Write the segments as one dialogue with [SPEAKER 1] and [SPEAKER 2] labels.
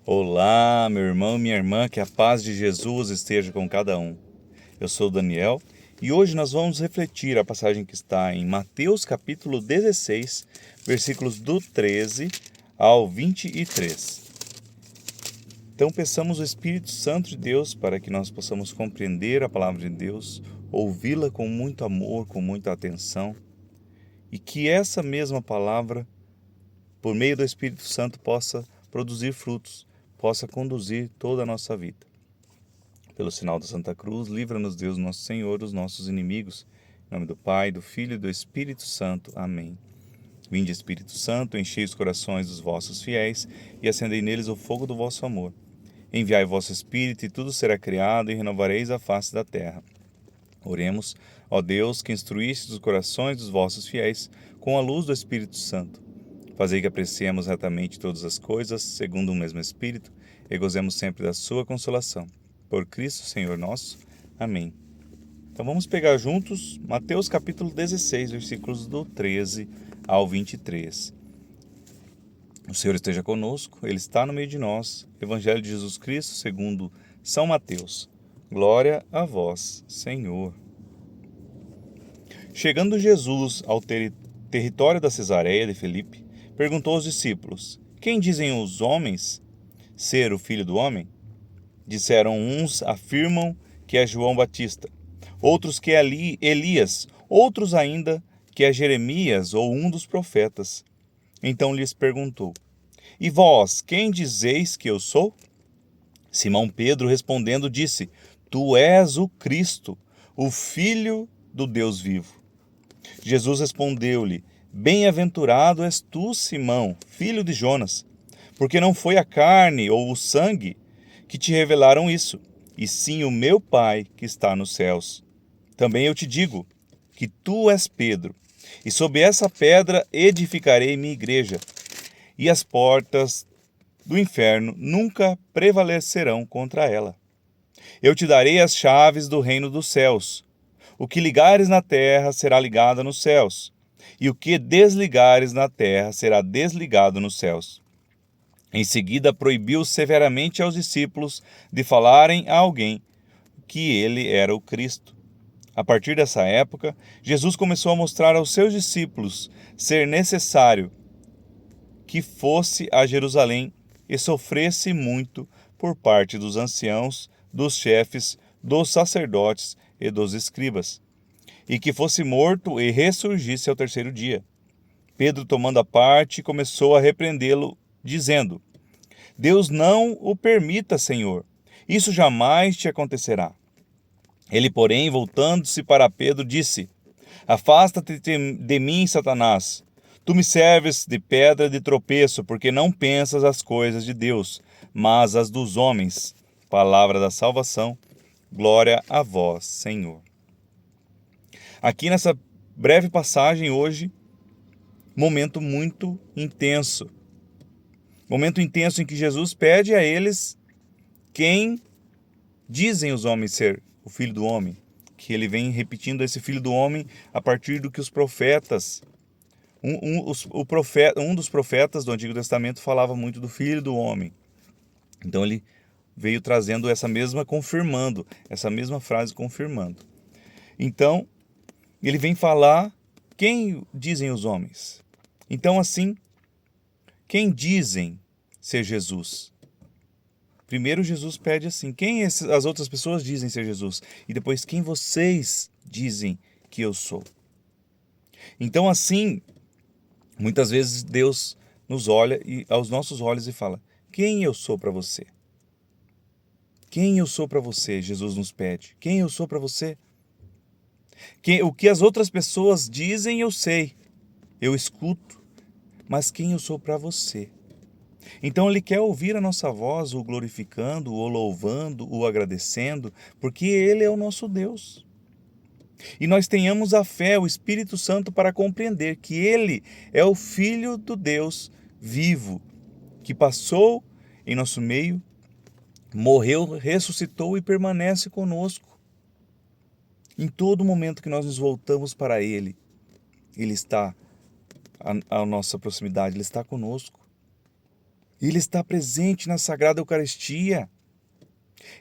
[SPEAKER 1] Olá, meu irmão, minha irmã, que a paz de Jesus esteja com cada um. Eu sou o Daniel e hoje nós vamos refletir a passagem que está em Mateus capítulo 16, versículos do 13 ao 23. Então peçamos o Espírito Santo de Deus para que nós possamos compreender a palavra de Deus, ouvi-la com muito amor, com muita atenção, e que essa mesma palavra, por meio do Espírito Santo, possa produzir frutos, possa conduzir toda a nossa vida. Pelo sinal da Santa Cruz, livra-nos Deus nosso Senhor dos nossos inimigos. Em nome do Pai, do Filho e do Espírito Santo. Amém. Vinde, Espírito Santo, enchei os corações dos vossos fiéis e acendei neles o fogo do vosso amor. Enviai o vosso Espírito e tudo será criado e renovareis a face da terra. Oremos, ó Deus, que instruíste os corações dos vossos fiéis com a luz do Espírito Santo. Fazei que apreciemos retamente todas as coisas, segundo o mesmo Espírito, e gozemos sempre da sua consolação. Por Cristo, Senhor nosso. Amém. Então vamos pegar juntos Mateus capítulo 16, versículos do 13 ao 23. O Senhor esteja conosco, Ele está no meio de nós. Evangelho de Jesus Cristo, segundo São Mateus. Glória a vós, Senhor. Chegando Jesus ao território da Cesareia de Filipe, perguntou aos discípulos: Quem dizem os homens ser o Filho do Homem? Disseram uns, afirmam que é João Batista, outros que é Elias, outros ainda que é Jeremias ou um dos profetas. Então lhes perguntou: E vós, quem dizeis que eu sou? Simão Pedro respondendo disse: Tu és o Cristo, o Filho do Deus vivo. Jesus respondeu-lhe: Bem-aventurado és tu, Simão, filho de Jonas, porque não foi a carne ou o sangue que te revelaram isso, e sim o meu Pai que está nos céus. Também eu te digo que tu és Pedro, e sob essa pedra edificarei minha igreja, e as portas do inferno nunca prevalecerão contra ela. Eu te darei as chaves do reino dos céus. O que ligares na terra será ligado nos céus, e o que desligares na terra será desligado nos céus. Em seguida, proibiu severamente aos discípulos de falarem a alguém que ele era o Cristo. A partir dessa época, Jesus começou a mostrar aos seus discípulos ser necessário que fosse a Jerusalém e sofresse muito por parte dos anciãos, dos chefes, dos sacerdotes e dos escribas, e que fosse morto e ressurgisse ao terceiro dia. Pedro, tomando a parte, começou a repreendê-lo, dizendo: Deus não o permita, Senhor, isso jamais te acontecerá. Ele, porém, voltando-se para Pedro, disse: Afasta-te de mim, Satanás. Tu me serves de pedra de tropeço, porque não pensas as coisas de Deus, mas as dos homens. Palavra da salvação. Glória a vós, Senhor. Aqui nessa breve passagem hoje, momento muito intenso. Momento intenso em que Jesus pede a eles quem dizem os homens ser o Filho do Homem. Que ele vem repetindo esse Filho do Homem a partir do que os profetas... Um dos profetas do Antigo Testamento falava muito do Filho do Homem. Então ele veio trazendo essa mesma frase confirmando. Então, ele vem falar quem dizem os homens. Então, assim, quem dizem ser Jesus? Primeiro Jesus pede assim: quem as outras pessoas dizem ser Jesus? E depois, quem vocês dizem que eu sou? Então, assim, muitas vezes Deus nos olha aos nossos olhos e fala: quem eu sou para você? Quem eu sou para você? Jesus nos pede. Quem eu sou para você? O que as outras pessoas dizem eu sei, eu escuto, mas quem eu sou para você? Então ele quer ouvir a nossa voz, o glorificando, o louvando, o agradecendo, porque ele é o nosso Deus. E nós tenhamos a fé, o Espírito Santo, para compreender que ele é o Filho do Deus vivo, que passou em nosso meio, morreu, ressuscitou e permanece conosco. Em todo momento que nós nos voltamos para ele, ele está à nossa proximidade, ele está conosco. Ele está presente na Sagrada Eucaristia.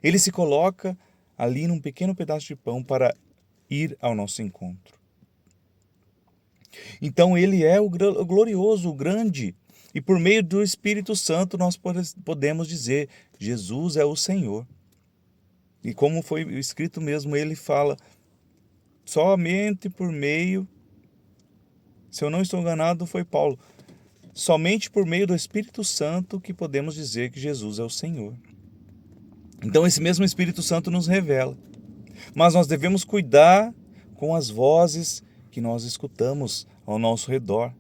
[SPEAKER 1] Ele se coloca ali num pequeno pedaço de pão para ir ao nosso encontro. Então ele é o glorioso, o grande. E por meio do Espírito Santo nós podemos dizer, Jesus é o Senhor. E como foi escrito mesmo, ele fala, somente por meio, se eu não estou enganado, foi Paulo, somente por meio do Espírito Santo que podemos dizer que Jesus é o Senhor. Então esse mesmo Espírito Santo nos revela. Mas nós devemos cuidar com as vozes que nós escutamos ao nosso redor.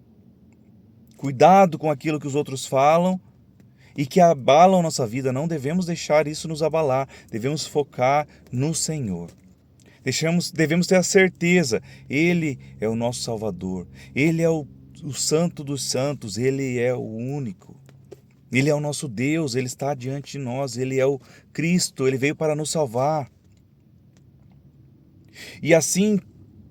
[SPEAKER 1] Cuidado com aquilo que os outros falam e que abalam a nossa vida. Não devemos deixar isso nos abalar. Devemos focar no Senhor. Devemos ter a certeza, Ele é o nosso Salvador. Ele é o Santo dos Santos. Ele é o único. Ele é o nosso Deus. Ele está diante de nós. Ele é o Cristo. Ele veio para nos salvar. E assim,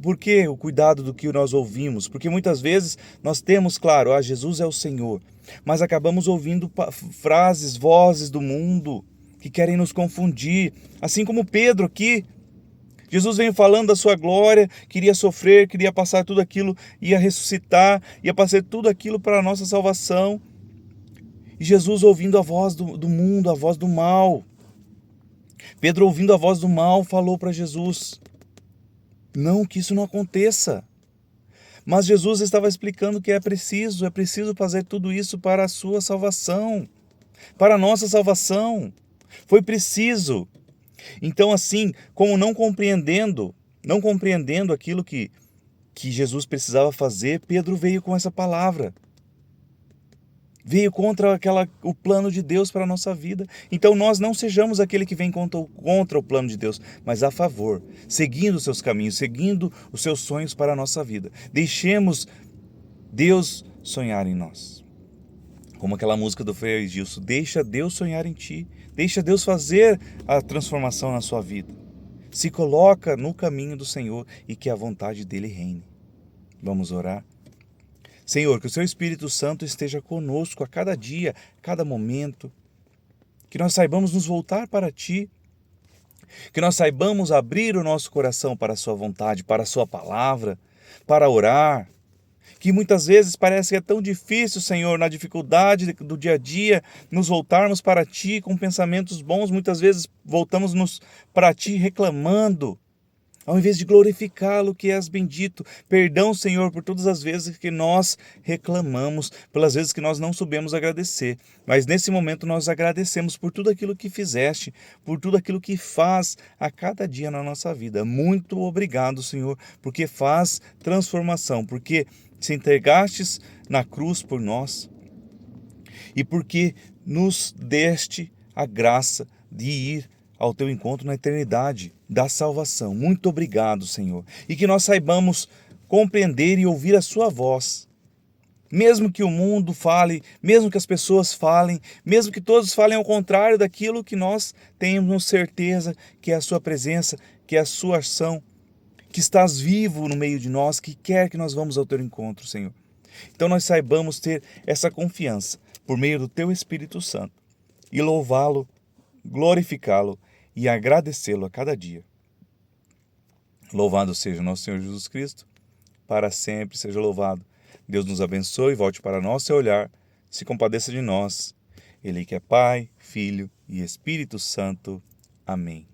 [SPEAKER 1] por que o cuidado do que nós ouvimos? Porque muitas vezes nós temos, claro, Jesus é o Senhor, mas acabamos ouvindo frases, vozes do mundo que querem nos confundir. Assim como Pedro aqui, Jesus veio falando da sua glória, queria sofrer, queria passar tudo aquilo, ia ressuscitar, ia passar tudo aquilo para a nossa salvação. E Jesus ouvindo a voz do mundo, a voz do mal. Pedro ouvindo a voz do mal falou para Jesus, não, que isso não aconteça. Mas Jesus estava explicando que é preciso fazer tudo isso para a sua salvação, para a nossa salvação. Foi preciso. Então assim, como não compreendendo aquilo que Jesus precisava fazer, Pedro veio com essa palavra. Veio contra o plano de Deus para a nossa vida. Então nós não sejamos aquele que vem contra o plano de Deus, mas a favor, seguindo os seus caminhos, seguindo os seus sonhos para a nossa vida. Deixemos Deus sonhar em nós. Como aquela música do Frei Gilson, deixa Deus sonhar em ti, deixa Deus fazer a transformação na sua vida. Se coloca no caminho do Senhor e que a vontade dele reine. Vamos orar? Senhor, que o Seu Espírito Santo esteja conosco a cada dia, a cada momento. Que nós saibamos nos voltar para Ti. Que nós saibamos abrir o nosso coração para a Sua vontade, para a Sua palavra, para orar. Que muitas vezes parece que é tão difícil, Senhor, na dificuldade do dia a dia, nos voltarmos para Ti com pensamentos bons. Muitas vezes voltamos para Ti reclamando, ao invés de glorificá-lo, que és bendito. Perdão, Senhor, por todas as vezes que nós reclamamos, pelas vezes que nós não soubemos agradecer. Mas nesse momento nós agradecemos por tudo aquilo que fizeste, por tudo aquilo que faz a cada dia na nossa vida. Muito obrigado, Senhor, porque faz transformação, porque se entregastes na cruz por nós e porque nos deste a graça de ir ao Teu encontro na eternidade da salvação. Muito obrigado, Senhor. E que nós saibamos compreender e ouvir a Sua voz. Mesmo que o mundo fale, mesmo que as pessoas falem, mesmo que todos falem ao contrário daquilo que nós temos certeza que é a Sua presença, que é a Sua ação, que estás vivo no meio de nós, que quer que nós vamos ao Teu encontro, Senhor. Então nós saibamos ter essa confiança por meio do Teu Espírito Santo e louvá-lo, glorificá-lo e agradecê-lo a cada dia. Louvado seja nosso Senhor Jesus Cristo, para sempre seja louvado. Deus nos abençoe, volte para nós seu olhar, se compadeça de nós. Ele que é Pai, Filho e Espírito Santo. Amém.